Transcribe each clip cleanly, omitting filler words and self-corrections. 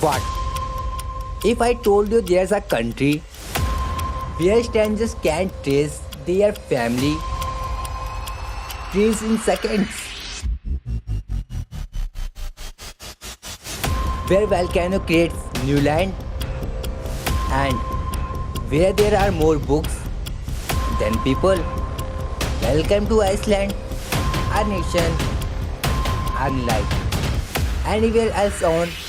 What if I told you there's a country where strangers can't trace their family trees in seconds? Where volcano creates new land and where there are more books than people? Welcome to Iceland, our nation, unlike anywhere else on Earth.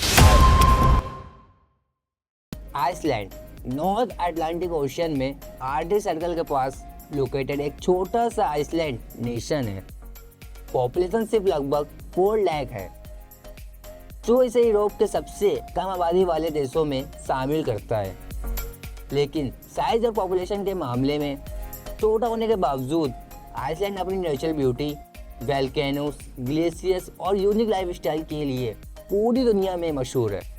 Iceland North Atlantic Ocean में Arctic Circle के पास located एक छोटा सा Iceland nation है। Population सिर्फ लगभग 4 लाख है, जो इसे यूरोप के सबसे कम आबादी वाले देशों में शामिल करता है। लेकिन साइज और पॉपुलेशन के मामले में छोटा होने के बावजूद आइसलैंड अपनी नेचुरल ब्यूटी, वोल्केनोस, ग्लेशियर्स और यूनिक लाइफस्टाइल के लिए पूरी दुनिया में मशहूर है।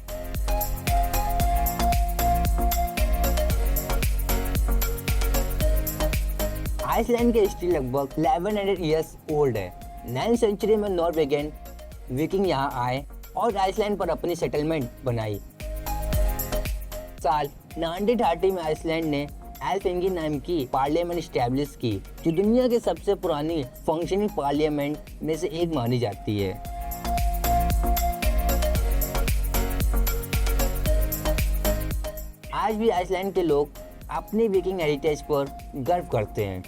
आइसलैंड की हिस्ट्री लगभग 1100 ईयर्स ओल्ड है। 9th सेंचुरी में नॉर्वेजियन विकिंग यहाँ आए और आइसलैंड पर अपनी सेटलमेंट बनाई। साल 1930 में आइसलैंड ने एल्थिंगी नाम की पार्लियामेंट स्टैब्लिश की, जो दुनिया की सबसे पुरानी फंक्शनिंग पार्लियामेंट में से एक मानी जाती है। आज भी आइसलैंड के लोग अपनी विकिंग हेरिटेज पर गर्व करते हैं।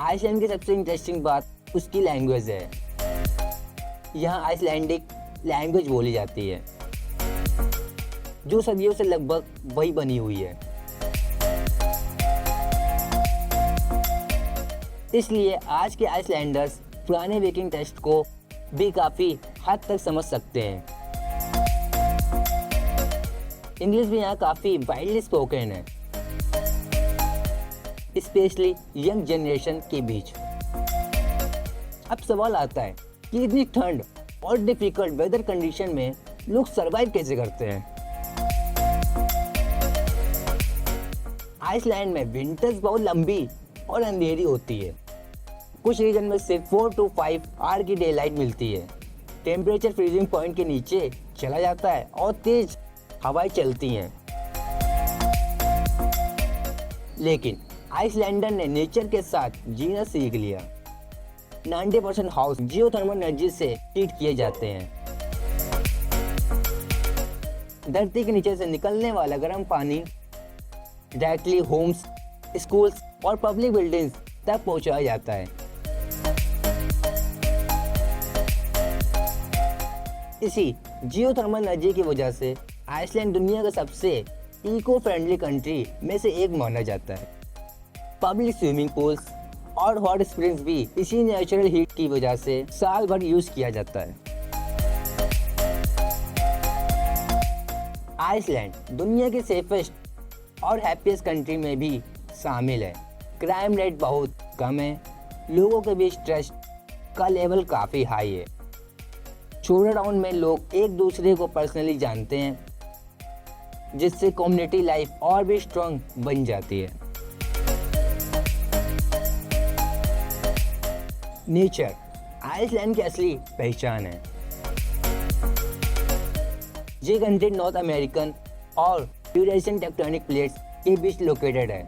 आइसलैंड की सबसे इंटरेस्टिंग बात उसकी लैंग्वेज है। यहाँ आइसलैंडिक लैंग्वेज बोली जाती है, जो सदियों से लगभग वही बनी हुई है। इसलिए आज के आइसलैंडर्स पुराने विकिंग टेक्स्ट को भी काफी हद तक समझ सकते हैं। इंग्लिश भी यहाँ काफी वाइडली स्पोकन है, स्पेशली यंग जनरेशन के बीच। अब सवाल आता है कि इतनी ठंड और डिफिकल्ट वेदर कंडीशन में लोग सरवाइव कैसे करते हैं। आइसलैंड में विंटर्स बहुत लंबी और अंधेरी होती है। कुछ रीजन में सिर्फ 4 to 5 आवर की डे लाइट मिलती है। टेम्परेचर फ्रीजिंग पॉइंट के नीचे चला जाता है और तेज हवाएं चलती हैं। लेकिन आइसलैंडर ने नेचर के साथ जीना सीख लिया। 90% हाउस जियोथर्मल एनर्जी से हीट किए जाते हैं। धरती के नीचे से निकलने वाला गर्म पानी डायरेक्टली होम्स, स्कूल्स और पब्लिक बिल्डिंग्स तक पहुंचाया जाता है। इसी जियोथर्मल एनर्जी की वजह से आइसलैंड दुनिया का सबसे इको फ्रेंडली कंट्री में से एक माना जाता है। पब्लिक स्विमिंग पूल्स और हॉट स्प्रिंग्स भी इसी नेचुरल हीट की वजह से साल भर यूज किया जाता है। आइसलैंड दुनिया के सेफेस्ट और हैप्पीएस्ट कंट्री में भी शामिल है। क्राइम रेट बहुत कम है, लोगों के बीच ट्रस्ट का लेवल काफ़ी हाई है। छोटे टाउन में लोग एक दूसरे को पर्सनली जानते हैं, जिससे कम्युनिटी लाइफ और भी स्ट्रॉन्ग बन जाती है। नेचर आइसलैंड की असली पहचान है। ये कंट्री नॉर्थ अमेरिकन और यूरेशियन टेक्टोनिक प्लेट्स के बीच लोकेटेड है।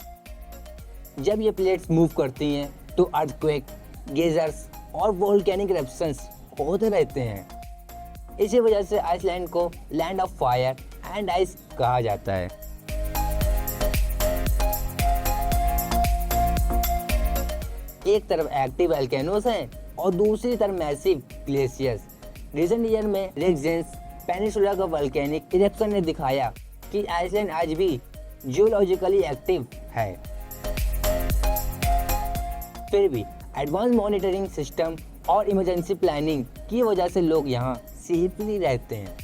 जब ये प्लेट्स मूव करती हैं तो अर्थक्वेक, गेजर्स और वोल्केनिक इरप्शंस होते रहते हैं। इसी वजह से आइसलैंड को land of fire and ice कहा जाता है। एक तरफ एक्टिव वोल्केनोस हैं और दूसरी तरफ मैसिव ग्लेशियर्स। रिसेंट ईयर में रेक्जेंस पेनिनसुला का वोल्केनिक इरप्शन ने दिखाया कि आइसलैंड आज भी जियोलॉजिकली एक्टिव है। फिर भी एडवांस मॉनिटरिंग सिस्टम और इमरजेंसी प्लानिंग की वजह से लोग यहाँ सेफली रहते हैं।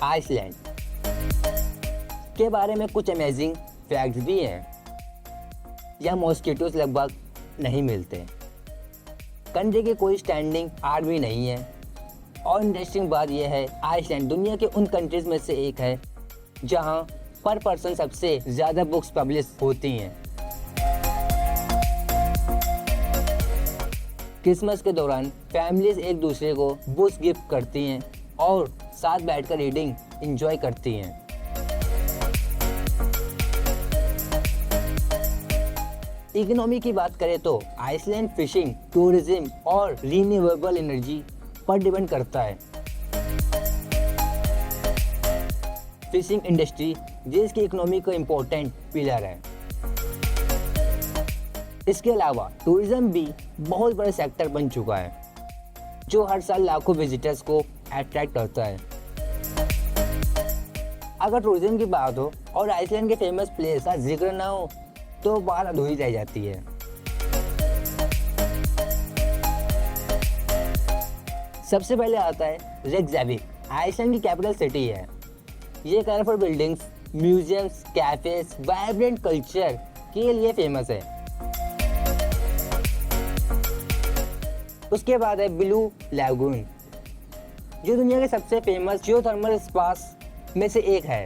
आइसलैंड के बारे में कुछ अमेजिंग फैक्ट्स भी हैं। यहाँ मॉस्किटोज लगभग नहीं मिलते। कंट्री की कोई स्टैंडिंग आर्मी नहीं है और इंटरेस्टिंग बात यह है, आइसलैंड दुनिया के उन कंट्रीज में से एक है जहां पर पर्सन सबसे ज़्यादा बुक्स पब्लिश होती हैं। क्रिसमस के दौरान फैमिलीज एक दूसरे को बुक्स गिफ्ट करती हैं और साथ बैठकर रीडिंग एंजॉय करती हैं। इकोनॉमी की बात करें तो आइसलैंड फिशिंग, टूरिज्म और रिन्यूएबल एनर्जी पर डिपेंड करता है। फिशिंग इंडस्ट्री देश की इकोनॉमी का इम्पोर्टेंट पिलर है। इसके अलावा टूरिज्म भी बहुत बड़ा सेक्टर बन चुका है जो हर साल लाखों विजिटर्स को अट्रैक्ट करता है। अगर टूरिज्म की बात हो और आइसलैंड के फेमस प्लेस का जिक्र ना हो तो बात अधूरी रह जाती है। सबसे पहले आता है रेकजाविक, आइसलैंड की कैपिटल सिटी है। ये colourful buildings, museums, cafes, vibrant culture के लिए फेमस है। उसके बाद है ब्लू लैगून, जो दुनिया के सबसे फेमस जियोथर्मल स्पास में से एक है।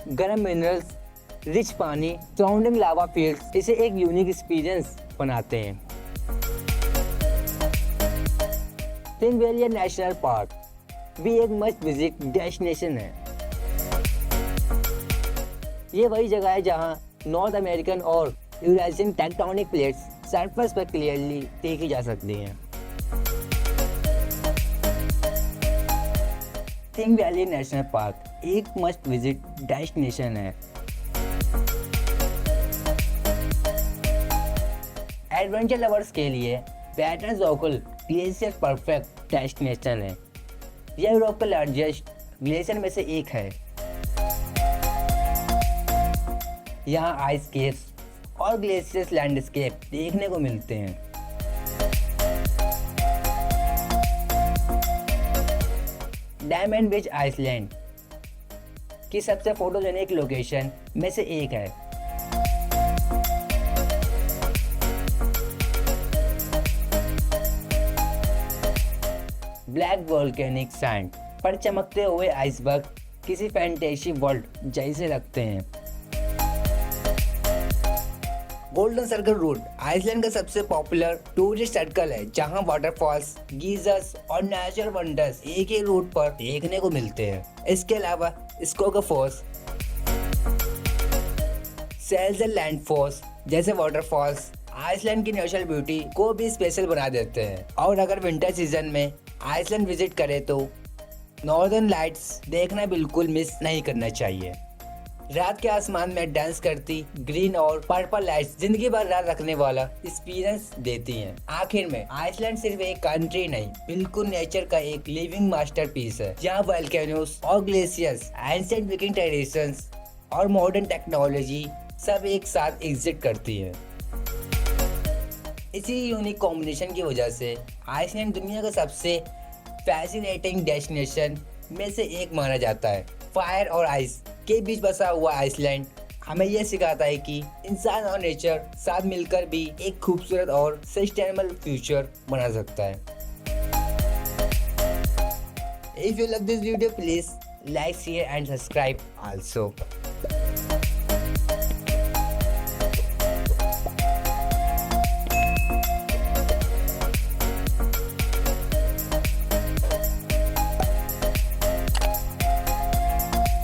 गर्म मिनरल्स, रिच पानी, सराउंडिंग लावा फील्ड्स इसे एक यूनिक एक्सपीरियंस बनाते हैं। थिंगवेलिया नेशनल पार्क भी एक मस्ट विजिट डेस्टिनेशन है। ये वही जगह है जहां नॉर्थ अमेरिकन और यूरेशियन टेक्टोनिक प्लेट्स सरफेस पर क्लियरली देखी जा सकती हैं। थिंग वैली नेशनल पार्क एक मस्ट विजिट डेस्टिनेशन है। एडवेंचर लवर्स के लिए पैटर्नजोकल ग्लेशियर परफेक्ट डेस्टिनेशन है। यह यूरोप का लार्जेस्ट ग्लेशियर में से एक है। यहाँ आइस केव्स और ग्लेशियस लैंडस्केप देखने को मिलते हैं। डायमंड बीच आइसलैंड की सबसे फोटोजेनिक लोकेशन में से एक है। ब्लैक वोल्केनिक सैंड पर चमकते हुए आइसबर्ग किसी फैंटेसी वर्ल्ड जैसे लगते हैं। गोल्डन सर्कल रूट आइसलैंड का सबसे पॉपुलर टूरिस्ट सर्कल है, जहां वाटरफॉल्स, गीजर्स और नेचुरल वंडर्स एक ही रूट पर देखने को मिलते हैं। इसके अलावा स्कोगाफोस, सेल्जरलैंडफोस जैसे वाटरफॉल्स आइसलैंड की नेचुरल ब्यूटी को भी स्पेशल बना देते हैं। और अगर विंटर सीजन में आइसलैंड विजिट करें तो नॉर्दर्न लाइट्स देखना बिल्कुल मिस नहीं करना चाहिए। रात के आसमान में डांस करती ग्रीन और पर्पल लाइट्स जिंदगी भर याद रखने वाला एक्सपीरियंस देती हैं। आखिर में आइसलैंड सिर्फ एक कंट्री नहीं, बिल्कुल नेचर का एक लिविंग मास्टरपीस है, जहां वोल्केनोस और ग्लेशियर्स, एंशिएंट विकिंग ट्रेडिशंस और मॉडर्न टेक्नोलॉजी सब एक साथ एग्जिस्ट करती है। इसी यूनिक कॉम्बिनेशन की वजह से आइसलैंड दुनिया का सबसे फैसिनेटिंग डेस्टिनेशन में से एक माना जाता है। फायर और आइस के बीच बसा हुआ आइसलैंड हमें यह सिखाता है कि इंसान और नेचर साथ मिलकर भी एक खूबसूरत और सस्टेनेबल फ्यूचर बना सकता है। If you like this video, please like, share and subscribe also.